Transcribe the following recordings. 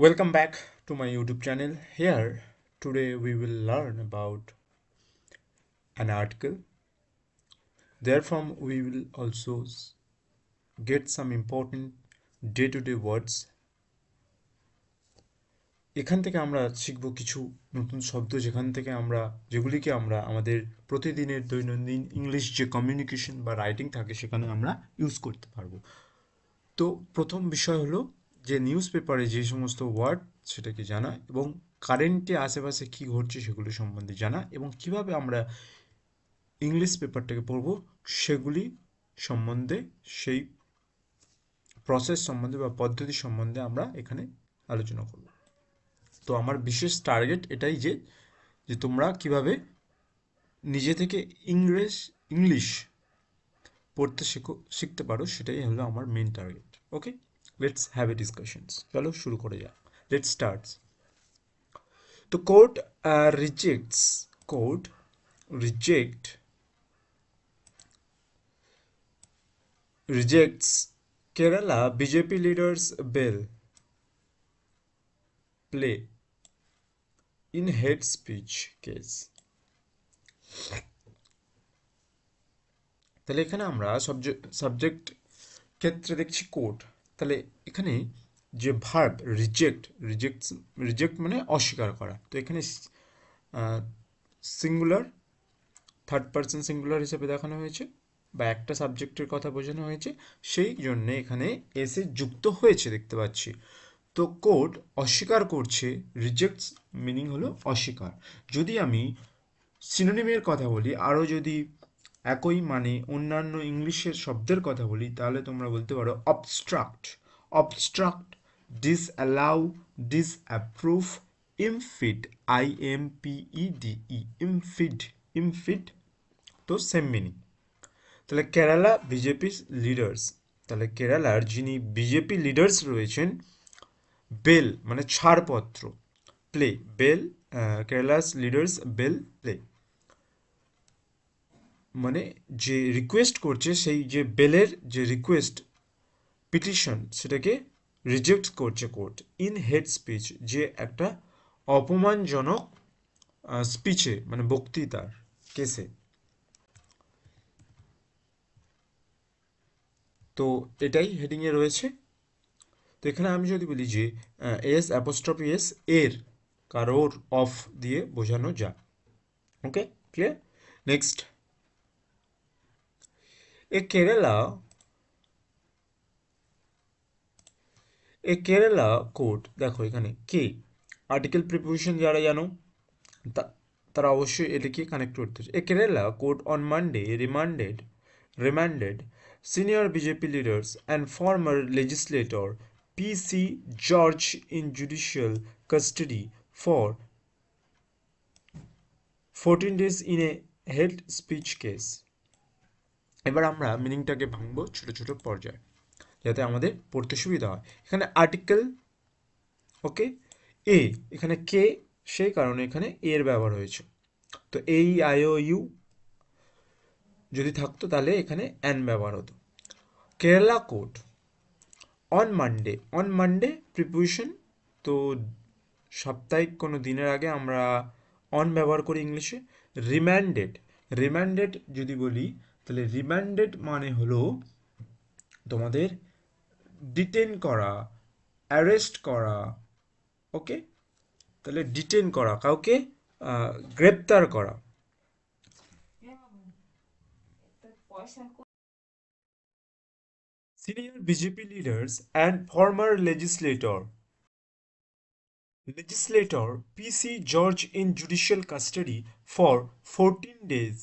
Welcome back to my YouTube channel. Here, today we will learn about an article. Therefrom, we will also get some important day-to-day words. এখান থেকে আমরা শিখব কিছু নতুন শব্দ যেগুলিকে আমরা আমাদের প্রতিদিনের দৈনন্দিন ইংলিশ যে কমিউনিকেশন বা রাইটিং থাকে সেখানে আমরা ইউজ করতে পারবো। তো প্রথম বিষয় হলো যে নিউজ পেপারে যে সমস্ত ওয়ার্ড সেটাকে জানা এবং কারেন্টে আশেপাশে কি ঘটছে সেগুলো সম্বন্ধে জানা এবং কিভাবে আমরা ইংলিশ পেপারটাকে পড়বো সেগুলি সম্বন্ধে সেই প্রসেস সম্বন্ধে বা পদ্ধতি সম্বন্ধে আমরা এখানে আলোচনা করব। তো আমার বিশেষ টার্গেট এটাই যে যে তোমরা কিভাবে নিজে থেকে ইংলিশ পড়তে শিখতে পারো, সেটাই হলো আমার main target. Okay, let's have a discussions. চলো শুরু করে যাক। Let's start. তো court rejects Kerala BJP leader's bill play in hate speech case. তাহলে এখানে আমরা সাবজেক্ট ক্ষেত্রে দেখছি কোর্ট। তাহলে এখানে যে ভার্ব রিজেক্ট মানে অস্বীকার করা, তো এখানে সিঙ্গুলার থার্ড পারসন সিঙ্গুলার হিসেবে দেখানো হয়েছে বা একটা সাবজেক্টের কথা বোঝানো হয়েছে, সেই জন্য এখানে এসে যুক্ত হয়েছে দেখতে পাচ্ছি। তো কোর্ট অস্বীকার করছে, রিজেক্টস মিনিং হলো অস্বীকার। যদি আমি সিনোনিমের কথা বলি, আরও যদি একই মানে অন্যান্য ইংলিশের শব্দের কথা বলি, তাহলে তোমরা বলতে পারো অবস্ট্রাক্ট, ডিসঅ্যালাউ, ডিসঅ্যাপ্রুভ, ইমফিড, ইমফিড, তো সেম মিনিং। তাহলে কেরালা বিজেপি লিডার্স, তাহলে কেরালার যিনি বিজেপি লিডার্স রয়েছেন, বেল মানে ছাড়পত্র, plea bail, Kerala's leaders bail plea মানে যে রিকোয়েস্ট করছে, সেই যে বেলের যে রিকোয়েস্ট পিটিশন সেটাকে রিজেক্ট করছে কোর্ট ইন হেড স্পিচ, যে একটা অপমানজনক স্পিচে মানে বক্তৃতার কেসে। তো এটাই হেডিংয়ে রয়েছে। তো এখানে আমি যদি বলি যে এস অ্যাপোস্ট্রফি এস এর কারোর অফ দিয়ে বোঝানো যায়। ওকে, ক্লিয়ার। নেক্সট, এ কেরালা কোর্ট, দেখো এখানে কে আর্টিকেল প্রিপোজিশন যারা জানো তারা অবশ্যই এটাকে কানেক্ট করতে হচ্ছে। A Kerala court on Monday remanded senior BJP leaders and former legislator PC George in judicial custody for 14 days in a hate speech case. এবার আমরা মিনিংটাকে ভাঙবো ছোট ছোট পর্যায়ে যাতে আমাদের পড়তে সুবিধা হয়। এখানে আর্টিকেল, ওকে, এ, এখানে কে, সেই কারণে এখানে এর ব্যবহার হয়েছে। তো এই IOU যদি থাকতো তাহলে এখানে অ্যান ব্যবহার হতো। Kerala court on Monday preposition, তো সাপ্তাহিক কোনো দিনের আগে আমরা অন ব্যবহার করি ইংলিশে। রিম্যান্ডেড যদি বলি, তাহলে রিম্যান্ডেড মানে হলো তোমাদের ডিটেন করা, অ্যারেস্ট করা। ওকে, তাহলে ডিটেন করা, কাউকে গ্রেপ্তার করা। Senior BJP leaders and former legislator PC George in judicial custody for 14 days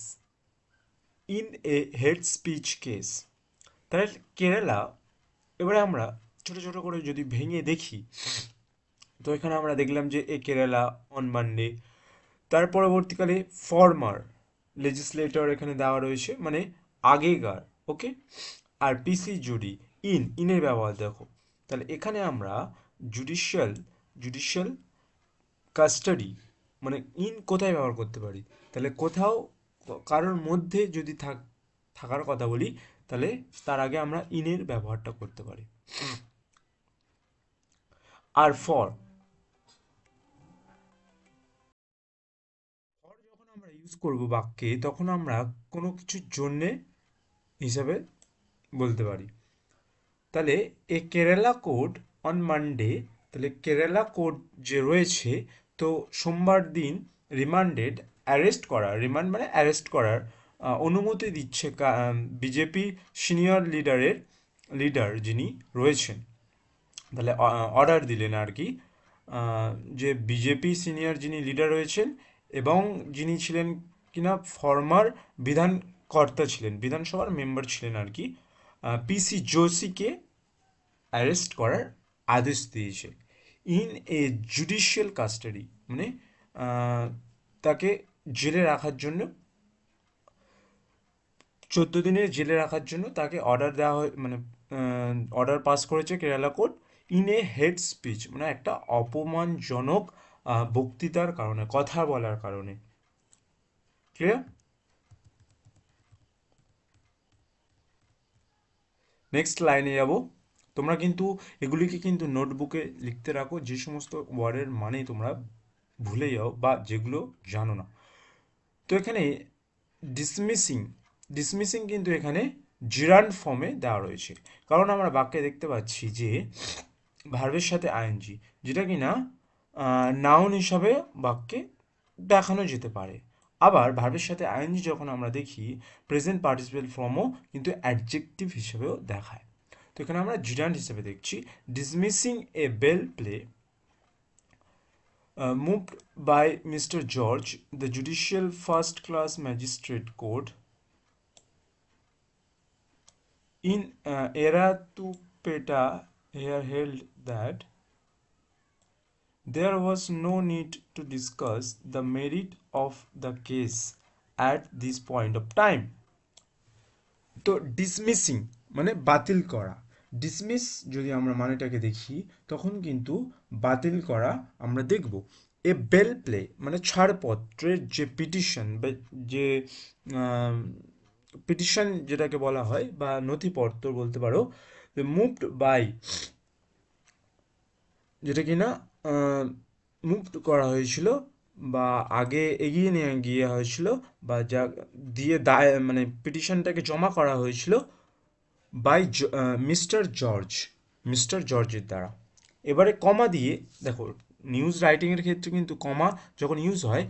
in a hate speech case. তাহলে কেরালা, এবারে আমরা ছোট ছোট করে যদি ভেঙে দেখি, তো এখানে আমরা দেখলাম যে এ কেরালা অন মানডে, তার পরবর্তীকালে ফর্মার লেজিসলেটর এখানে দেওয়া রয়েছে মানে আগেকার। ওকে, আর PC জুডি ইনের ব্যবহার দেখো। তাহলে এখানে আমরা জুডিশিয়াল কাস্টাডি মানে ইন কোথায় ব্যবহার করতে পারি, তাহলে কোথাও কারোর মধ্যে যদি থাকার কথা বলি, তাহলে তার আগে আমরা ইনের ব্যবহারটা করতে পারি। আর ইউজ করব বাক্যে, তখন আমরা কোনো কিছুর জন্যে হিসাবে বলতে পারি। তাহলে এ কেরালা কোর্ট অন মানডে, তাহলে কেরালা কোর্ট যে রয়েছে, তো সোমবার দিন রিমান্ডেড, অ্যারেস্ট করা, রিমান্ড মানে অ্যারেস্ট করার অনুমতি দিচ্ছে বিজেপি সিনিয়র লিডার যিনি রয়েছেন। তাহলে অর্ডার দিলেন আর কি, যে বিজেপি সিনিয়র যিনি লিডার রয়েছেন এবং যিনি ছিলেন কিনা ফর্মার বিধানকর্তা ছিলেন, বিধানসভার মেম্বার ছিলেন আর কি, পিসি যোশীকে অ্যারেস্ট করার আদেশ দিয়েছে ইন এ জুডিশিয়াল কাস্টাডি, মানে তাকে জেলে রাখার জন্য, 14 দিনের জেলে রাখার জন্য তাকে অর্ডার দেওয়া হয়, মানে অর্ডার পাস করেছে Kerala court in a head speech, মানে একটা অপমানজনক বক্তৃতার কারণে, কথা বলার কারণে। ক্লিয়ার? নেক্সট লাইনে যাব। তোমরা কিন্তু এগুলিকে কিন্তু নোটবুকে লিখতে রাখো, যে সমস্ত ওয়ার্ডের মানে তোমরা ভুলে যাও বা যেগুলো জানো না। তো এখানে ডিসমিসিং, ডিসমিসিং কিন্তু এখানে জিরান্ড ফর্মে দেওয়া রয়েছে, কারণ আমরা বাক্যে দেখতে পাচ্ছি যে ভার্বের সাথে আইএনজি, যেটা কিনা নাউন হিসাবে বাক্যে দেখানো যেতে পারে। আবার ভার্বের সাথে আইএনজি যখন আমরা দেখি, প্রেজেন্ট পার্টিসিপেল ফর্মও কিন্তু অ্যাডজেক্টিভ হিসেবেও দেখায়। তো এখানে আমরা জিরান্ড হিসেবে দেখছি dismissing a bail plea moved by Mr. George, the Judicial First Class Magistrate Court in Eratupeta here held that there was no need to discuss the merit of the case at this point of time. তো ডিসমিসিং মানে বাতিল করা, dismiss যদি আমরা মানেটাকে দেখি তখন কিন্তু বাতিল করা আমরা দেখব। এ বেল প্লে মানে ছাড়পত্রের যে পিটিশন বা যে পিটিশন যেটাকে বলা হয় বা নথিপত্র বলতে পারো, মুভড বাই, যেটা কিনা মুভড করা হয়েছিল বা আগে এগিয়ে নিয়ে গিয়ে হয়েছিল বা যা দিয়ে দায় মানে পিটিশনটাকে জমা করা হয়েছিল বাই মিস্টার জর্জ, মিস্টার জর্জের দ্বারা। এবারে কমা দিয়ে দেখো, নিউজ রাইটিংয়ের ক্ষেত্রে কিন্তু কমা যখন ইউজ হয়,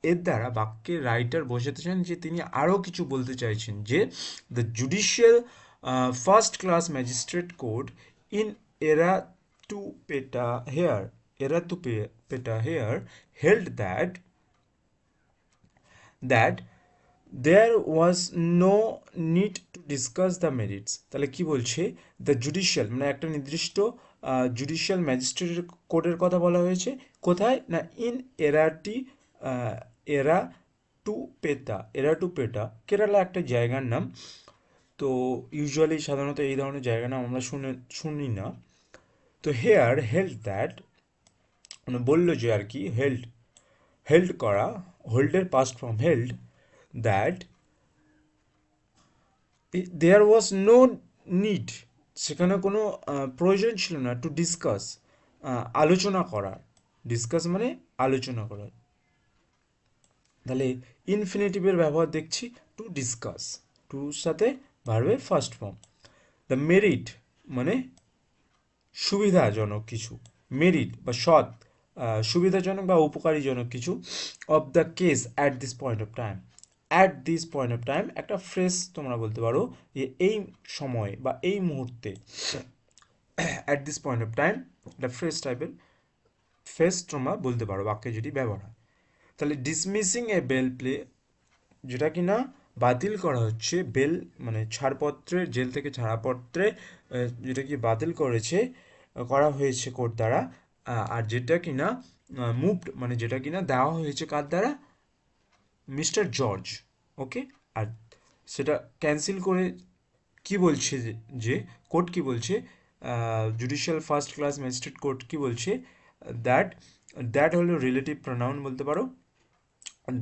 এর দ্বারা বাক্যের রাইটার বোঝাতে চান যে তিনি আরও কিছু বলতে চাইছেন, যে the judicial first class magistrate court in Erattupetta here, Erattupetta here held that there was no need to discuss the merits। তাহলে কি বলছে, দ্য জুডিশিয়াল মানে একটা নির্দিষ্ট জুডিশিয়াল ম্যাজিস্ট্রেটের কোর্টের কথা বলা হয়েছে, কোথায় না ইন এরাটি, এরা টু পেটা কেরালা একটা জায়গার নাম। তো ইউজুয়ালি সাধারণত এই ধরনের জায়গার নাম আমরা শুনি না। তো হেয়ার হেল্ড দ্যাট মানে বললো যে আর কি, হেল্ড করা, হোল্ডের past form held, that there was no need, সেখানে কোনো প্রয়োজন ছিল না, টু ডিসকাস আলোচনা করার, ডিসকাস মানে আলোচনা করার। তাহলে ইনফিনিটিভের ব্যবহার দেখছি টু ডিসকাস, টুর সাথে ভার্বের ফার্স্ট ফর্ম। দ্য মেরিট মানে সুবিধাজনক কিছু, মেরিট বা সৎ, সুবিধাজনক বা উপকারীজনক কিছু, of the case at this point of time, at this point of time একটা ফ্রেজ তোমরা বলতে পারো যে এই সময় বা এই মুহূর্তে, at this point of time একটা ফ্রেজ টাইপের ফ্রেজ তোমরা বলতে পারো বাক্যে যদি ব্যবহার হয়। তাহলে ডিসমিসিং এ বেল প্লে, যেটা কি না বাতিল করা হচ্ছে, বেল মানে ছাড়পত্রের, জেল থেকে ছাড়পত্রে যেটা কি বাতিল করা হয়েছে কোর্ট দ্বারা, আর যেটা কি না মুভড মানে যেটা কি না দেওয়া হয়েছে কার দ্বারা, মিস্টার জর্জ। ওকে, আর সেটা ক্যান্সেল করে কি বলছে যে কোর্ট কি বলছে, judicial first class magistrate court কি বলছে, দ্যাট, দ্যাট হলো রিলেটিভ প্রোনাউন বলতে পারো,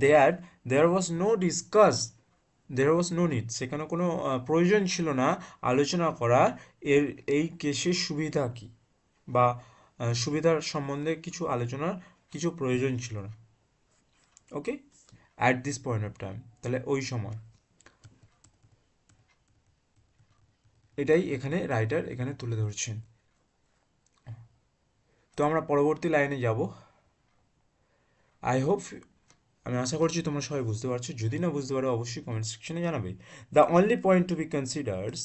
that there was no discuss, there was no need, সেখানে কোনো প্রয়োজন ছিল না আলোচনা করা এর এই কেসের সুবিধা কি বা সুবিধার সম্বন্ধে কিছু আলোচনার কিছু প্রয়োজন ছিল না। Okay, at this point of time, তাহলে ওই সময়, এটাই এখানে রাইটার এখানে তুলে ধরছেন। তো আমরা পরবর্তী লাইনে যাব। আই হোপ, আমি আশা করছি তোমরা সবাই বুঝতে পারছো, যদি না বুঝতে পারো অবশ্যই কমেন্ট সেকশনে জানাবে। The only point to be considers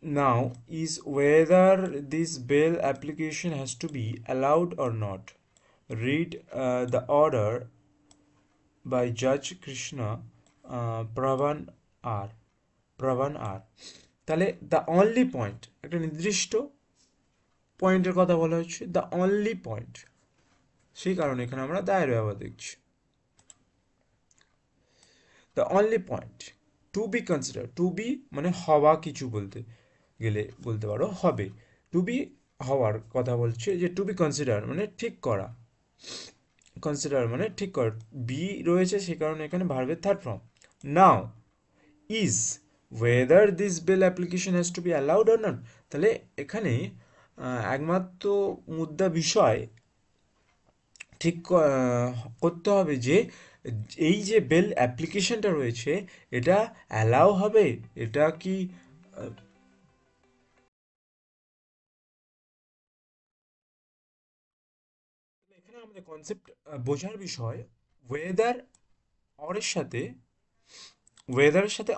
now is whether this bail application has to be allowed or not. Read the order by Judge Krishna Pravan R. Pravan R. তাহলে দ্য অনলি পয়েন্ট, একটা নির্দিষ্ট পয়েন্টের কথা বলা হচ্ছে, the only point, সেই কারণে এখানে আমরা দায়ের ব্যবহার দেখছি। The only point to be consider, to be মানে হওয়া, কিছু বলতে গেলে বলতে পারো হবে, টু বি হওয়ার কথা বলছে, যে টু বি কনসিডার মানে ঠিক করা, কনসিডার মানে ঠিক করা, বি রয়েছে সেই কারণে এখানে ভার্বের third form. Now is whether this bail application has to be allowed or not, তাহলে এখানে একমাত্র মুদ্রা বিষয় ঠিক করতে হবে যে এই যে বেল অ্যাপ্লিকেশনটা রয়েছে এটা অ্যালাউ হবে, এটা কি এখানে আমাদের কনসেপ্ট বোঝার বিষয়, ওয়েদার অরের সাথে, ওয়েদারের সাথে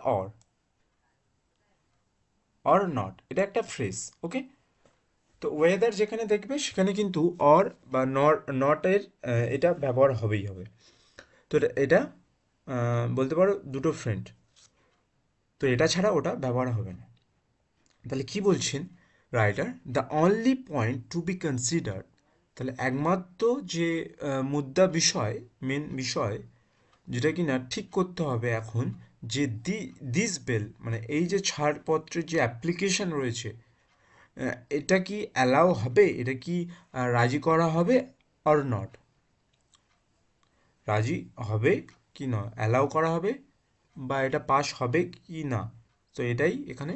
অর নট, এটা একটা ফ্রেজ, ওকে। তো ওয়েদার যেখানে দেখবে সেখানে কিন্তু অর বা নটের এটা ব্যবহার হবেই হবে। তো এটা বলতে পারো দুটো ফ্রেন্ড, তো এটা ছাড়া ওটা ব্যবহার হবে না। তাহলে কি বলছেন writer, the only point to be consider, তাহলে একমাত্র যে মুদ্রা বিষয়, মেন বিষয় যেটা কি না ঠিক করতে হবে এখন, যে দিস বেল মানে এই যে ছাড়পত্রের যে অ্যাপ্লিকেশন রয়েছে, এটা কি অ্যালাউ হবে, এটা কি রাজি করা হবে অর নট, রাজি হবে কি না, অ্যালাউ করা হবে বা এটা পাস হবে কি না। তো এটাই এখানে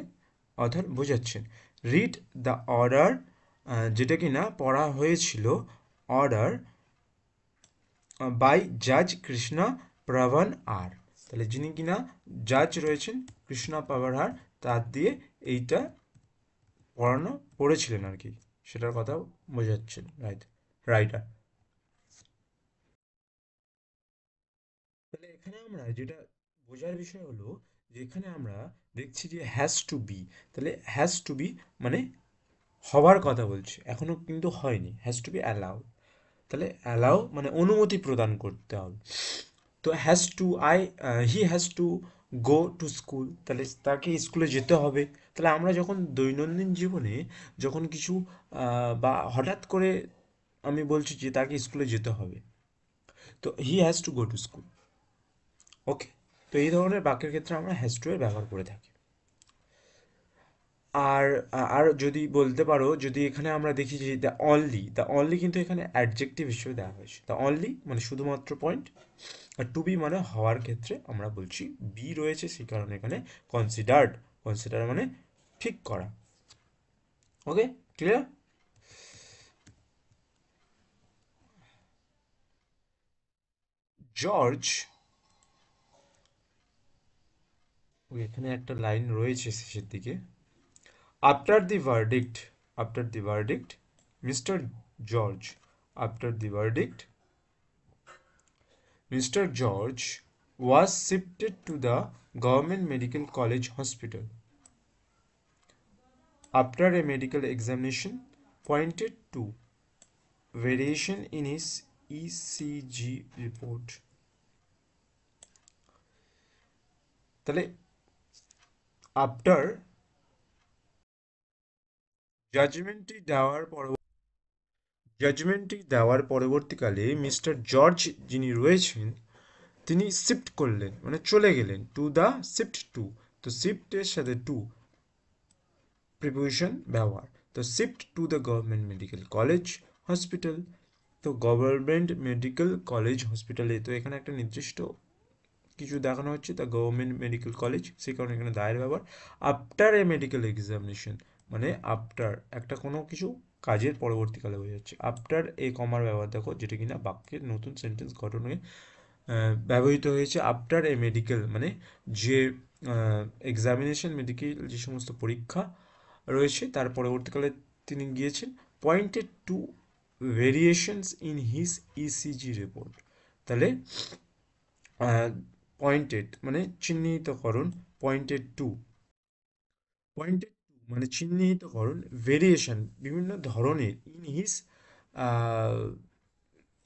অথর বোঝাচ্ছেন। রিড দ্য অর্ডার, যেটা কি না পড়া হয়েছিল, অর্ডার বাই জাজ কৃষ্ণা প্রবণ আর, তাহলে যিনি কিনা জাজ রয়েছেন কৃষ্ণা প্রবণ আর, তার দিয়ে এইটা পড়েছিলেন আর কি, সেটার কথা বোঝাচ্ছেন রাইটার। তাহলে এখানে আমরা যেটা বোঝার বিষয় হলো, যে এখানে আমরা দেখছি যে হ্যাজ টু বি, তাহলে হ্যাজ টু বি মানে হওয়ার কথা বলছে, এখনো কিন্তু হয়নি, হ্যাজ টু বি অ্যালাউ, তাহলে অ্যালাউ মানে অনুমতি প্রদান করতে হবে। তো has to he has to go to school, তাহলে তাকে স্কুলে যেতে হবে। তাহলে আমরা যখন দৈনন্দিন জীবনে যখন কিছু বা হঠাৎ করে আমি বলছি যে তাকে স্কুলে যেতে হবে, তো he has to go to school, okay. তো এই ধরনের বাক্যের ক্ষেত্রে আমরা হ্যাজ টু এর ব্যবহার করে থাকি। আর আর যদি বলতে পারো, যদি এখানে আমরা দেখি যে দ্য অনলি কিন্তু এখানে অ্যাডজেক্টিভ হিসেবে দেওয়া হয়েছে, দ্য অনলি মানে শুধুমাত্র পয়েন্ট, আর টু বি মানে হওয়ার ক্ষেত্রে আমরা বলছি বি রয়েছে সেই কারণে এখানে কনসিডার্ড, কনসিডার মানে ঠিক করা, ওকে, ক্লিয়ার। জর্জ, এখানে একটা লাইন রয়েছে শেষের দিকে, after the verdict, after the verdict mister George, after the verdict Mr. George was shifted to the Government Medical College Hospital after a medical examination pointed to variation in his ECG report. তাহলে after জাজমেন্টটি দেওয়ার পরবর্তীকালে mister George যিনি রয়েছেন তিনি shift করলেন মানে চলে গেলেন টু দ্য শিফট টু, তো শিফটের সাথে টু প্রিপোজিশন ব্যবহার, তো shift to the government medical college hospital, তো গভর্নমেন্ট মেডিকেল কলেজ হসপিটালে, তো এখানে একটা নির্দিষ্ট কিছু দেখানো হচ্ছে, দ্য গভর্নমেন্ট মেডিকেল কলেজ, সেই কারণে এখানে দায়ের ব্যবহার। আফটার এ মেডিকেল এক্সামিনেশন মানে আফটার একটা কোনো কিছু কাজের পরবর্তীকালে হয়ে যাচ্ছে, আফটার এ কমার ব্যবহার দেখো, যেটা কিনা বাক্যের নতুন সেন্টেন্স গঠনে ব্যবহৃত হয়েছে আফটার এ মেডিকেল, মানে যে এক্সামিনেশন, মেডিকেল যে সমস্ত পরীক্ষা রয়েছে তার পরবর্তীকালে তিনি গিয়েছেন। Pointed two variations in his ECG report. তাহলে পয়েন্টেড মানে চিহ্নিতকরণ, পয়েন্টেড টু, পয়েন্টেড টু মানে চিহ্নিতকরণ, ভেরিয়েশন বিভিন্ন ধরনের, ইন হিজ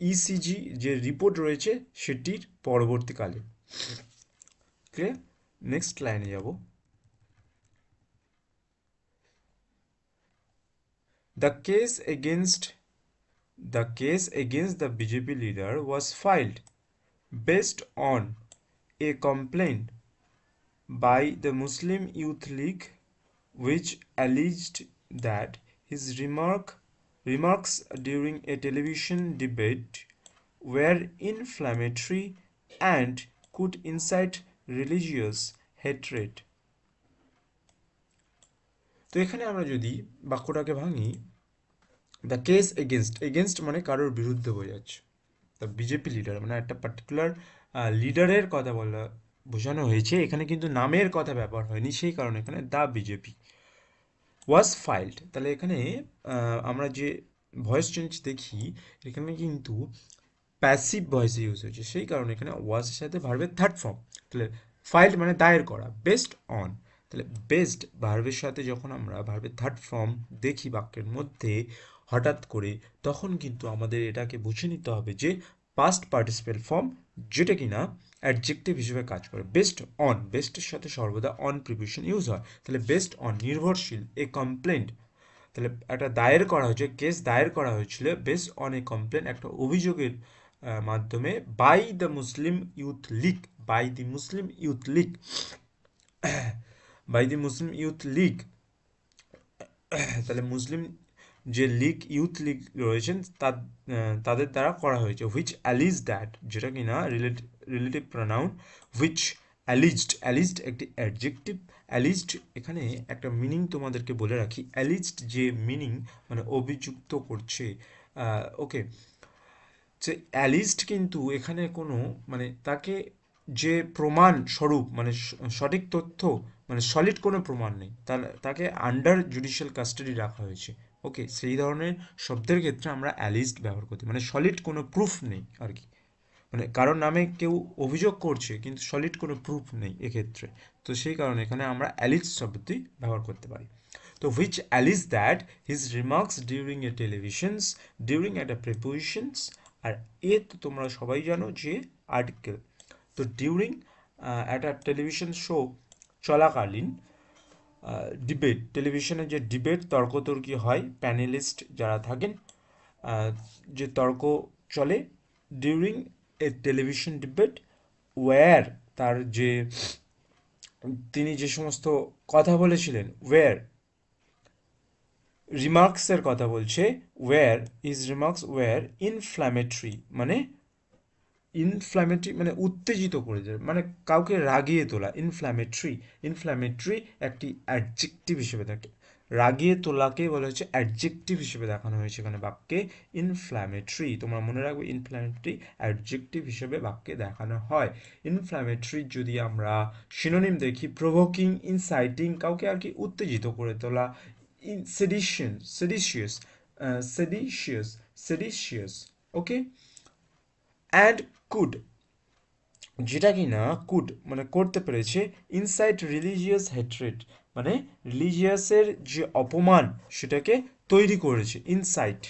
ইসিজি যে রিপোর্ট রয়েছে সেটির পরবর্তীকালে। ক্লিয়ার? নেক্সট লাইনে যাব। The case against the case against the BJP leader was filed based on a complaint by the Muslim Youth League, which alleged that his remarks during a television debate were inflammatory and could incite religious hatred. তো এখানে আমরা যদি বাক্যটাকে ভাঙি, the case against, against মানে কারোর বিরুদ্ধে বোঝাচ্ছে, the BJP leader মানে একটা পার্টিকুলার লিডারের কথা বলা বোঝানো হয়েছে, এখানে কিন্তু নামের কথা ব্যবহার হয়নি, সেই কারণে এখানে দ্য বিজেপি ওয়াজ ফাইল্ড। তাহলে এখানে আমরা যে ভয়েস চেঞ্জ দেখি এখানে কিন্তু প্যাসিভ ভয়েস ইউজ হয়েছে, সেই কারণে এখানে ওয়াজের সাথে ভার্বের থার্ড ফর্ম। তাহলে ফাইল্ড মানে দায়ের করা, বেসড অন, তাহলে বেসড ভার্বের সাথে যখন আমরা ভার্বের থার্ড ফর্ম দেখি বাক্যের মধ্যে হঠাৎ করে, তখন কিন্তু আমাদের এটাকে বুঝে নিতে হবে যে পাস্ট পার্টিসিপেল ফর্ম, যেটা কিনা অ্যাডজেক্টিভ হিসেবে কাজ করে। বেসড অন, বেসডের সাথে সর্বদা অন প্রিপোজিশন ইউজ হয়। তাহলে বেসড অন নির্ভরশীল, এ কমপ্লেন্ট, তাহলে একটা দায়ের করা হয়েছে, কেস দায়ের করা হয়েছিল বেসড অন এ কমপ্লেন, একটা অভিযোগের মাধ্যমে, by the Muslim Youth League, by the Muslim Youth League, by the Muslim Youth League, তাহলে মুসলিম যে লীগ, ইউথ লীগ রয়েছেন তাদের দ্বারা করা হয়েছে। হুইচ অ্যালিজ দ্যাট, যেটা কিনা রিলেটিভ প্রোনাউন, হুইচ অ্যালিজড, অ্যালিজড একটি অ্যাডজেক্টিভ। অ্যালিজড এখানে একটা মিনিং তোমাদেরকে বলে রাখি, অ্যালিজড যে মিনিং মানে অভিযুক্ত করছে, ওকে, যে অ্যালিজড কিন্তু এখানে কোনো মানে তাকে যে প্রমাণ স্বরূপ মানে সঠিক তথ্য মানে সলিড কোনো প্রমাণ নেই, তাকে আন্ডার জুডিশিয়াল কাস্টাডি রাখা হয়েছে। ওকে, সেই ধরনের শব্দের ক্ষেত্রে আমরা অ্যালিজড ব্যবহার করতে, মানে সলিড কোনো প্রুফ নেই আর কি, মানে কারোর নামে কেউ অভিযোগ করছে কিন্তু সলিড কোনো প্রুফ নেই এক্ষেত্রে, তো সেই কারণে এখানে আমরা অ্যালিজ শব্দটি ব্যবহার করতে পারি। তো which alleges that his remarks during a televisions, during একটা প্রিপোজিশনস, আর এ তো তোমরা সবাই জানো যে আর্টিকেল। তো ডিউরিং একটা টেলিভিশন শো চলাকালীন, ডিবেট, টেলিভিশনে যে ডিবেট তর্কতর্কি হয়, প্যানেলিস্ট যারা থাকেন, যে তর্ক চলে, during a television debate where, তার যে তিনি যে সমস্ত কথা বলেছিলেন, ওয়্যার রিমার্কসের কথা বলছে, where is remarks were inflammatory, মানে ইনফ্ল্যামেটরি মানে উত্তেজিত করে দেয়, মানে কাউকে রাগিয়ে তোলা, ইনফ্ল্যামেটরি, ইনফ্ল্যামেটরি একটি অ্যাডজেক্টিভ হিসেবে থাকে, রাগিয়ে তোলাকে বলা হচ্ছে অ্যাডজেক্টিভ হিসেবে দেখানো হয়েছে এখানে বাক্যে, ইনফ্ল্যামেটরি, তোমরা মনে রাখবে ইনফ্ল্যামেটরি অ্যাডজেক্টিভ হিসেবে বাক্যে দেখানো হয়। ইনফ্ল্যামেটরি যদি আমরা সিনোনিম দেখি, প্রভোকিং, ইনসাইটিং, কাউকে আর কি উত্তেজিত করে তোলা, সেডিশন, সেডিশিয়াস, সেডিশিয়াস, সেডিশিয়াস, ওকে। অ্যান্ড কুড, যেটা কি না কুড মানে করতে পেরেছে, ইনসাইট রিলিজিয়াস হেট্রেড মানে রিলিজিয়াসের যে অপমান সেটাকে তৈরি করেছে, ইনসাইট,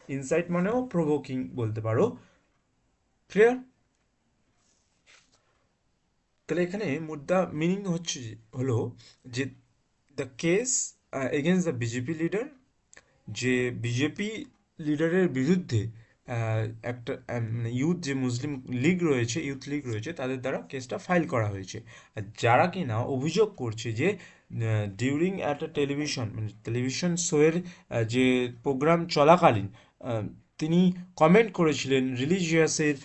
ইনসাইট মানেও প্রভোকিং বলতে পারো। ক্লিয়ার? তাহলে এখানে মুদ্রা মিনিং হচ্ছে হলো যে the case against the BJP leader, যে বিজেপি লিডারের বিরুদ্ধে একটা মানে ইউথ যে মুসলিম লীগ রয়েছে, ইউথ লীগ রয়েছে, তাদের দ্বারা কেসটা ফাইল করা হয়েছে। আর যারা কিনা অভিযোগ করছে যে ডিউরিং একটা টেলিভিশন মানে টেলিভিশন শোয়ের যে প্রোগ্রাম চলাকালীন তিনি কমেন্ট করেছিলেন রিলিজিয়াসের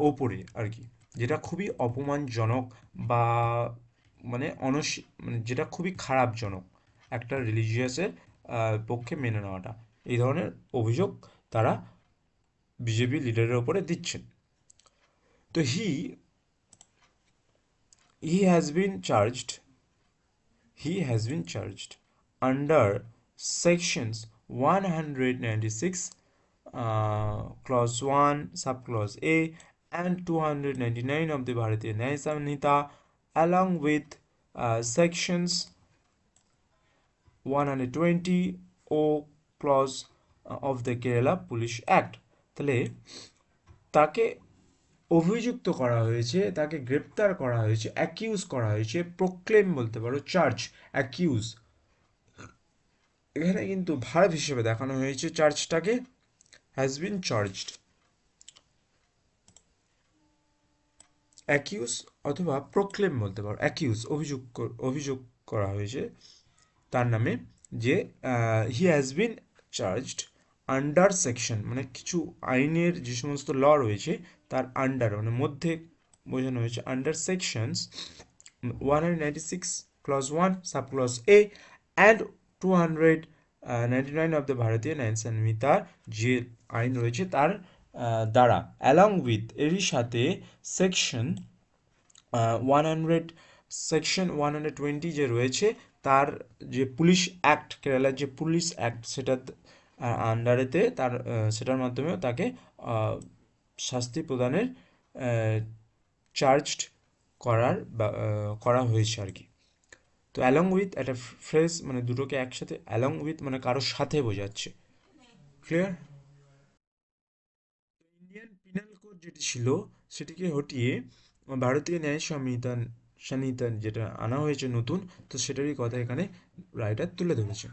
ওপরে আর কি, যেটা খুবই অপমানজনক বা মানে মানে যেটা খুবই খারাপজনক একটা রিলিজিয়াসের পক্ষে মেনে নেওয়াটা, এই ধরনের অভিযোগ তারা বিজেপি লিডারের ওপরে দিচ্ছেন। তো he has been charged he has been charged under sections 196 clause 1 subclause A and 299 of the Bharatiya Nyaya Samhita along with sections 120 O clause of the Kerala Police Act। তাহলে তাকে অভিযুক্ত করা হয়েছে, তাকে গ্রেপ্তার করা হয়েছে, অ্যাকিউজ করা হয়েছে, প্রোক্লেম বলতে পারো, চার্জ, অ্যাকিউজ। এখানে কিন্তু ভার্ব হিসেবে দেখানো হয়েছে চার্জটাকে, হ্যাজ বিন চার্জড। অ্যাকিউজ অথবা প্রোক্লেম বলতে পারো, অ্যাকিউজ অভিযোগ করা হয়েছে তার নামে, যে he has been charged under section, মানে কিছু আইনের যে সমস্ত ল রয়েছে তার আন্ডার মানে মধ্যে বোঝানো হয়েছে, under sections 196 clause 1 sub clause A and 299 of the Bharatiya Nyaya সংহিতার যে আইন রয়েছে তার দ্বারা, অ্যালং উইথ এরই সাথে সেকশন 100 সেকশন 120 যে রয়েছে তার যে পুলিশ অ্যাক্ট, কেরালার যে পুলিশ অ্যাক্ট সেটার আন্ডারেতে তার সেটার মাধ্যমেও তাকে শাস্তি প্রদানের চার্জড করা হয়েছে আর কি। তো অ্যালং উইথ একটা ফ্রেজ মানে দুটোকে একসাথে, অ্যালং উইথ মানে কারোর সাথে বোঝাচ্ছে। ক্লিয়ার? ইন্ডিয়ান পিনাল কোড যেটি ছিল সেটিকে হটিয়ে ভারতীয় ন্যায় সংহিতা যেটা আনা হয়েছে নতুন, তো সেটারই কথা এখানে রাইটার তুলে ধরেছে।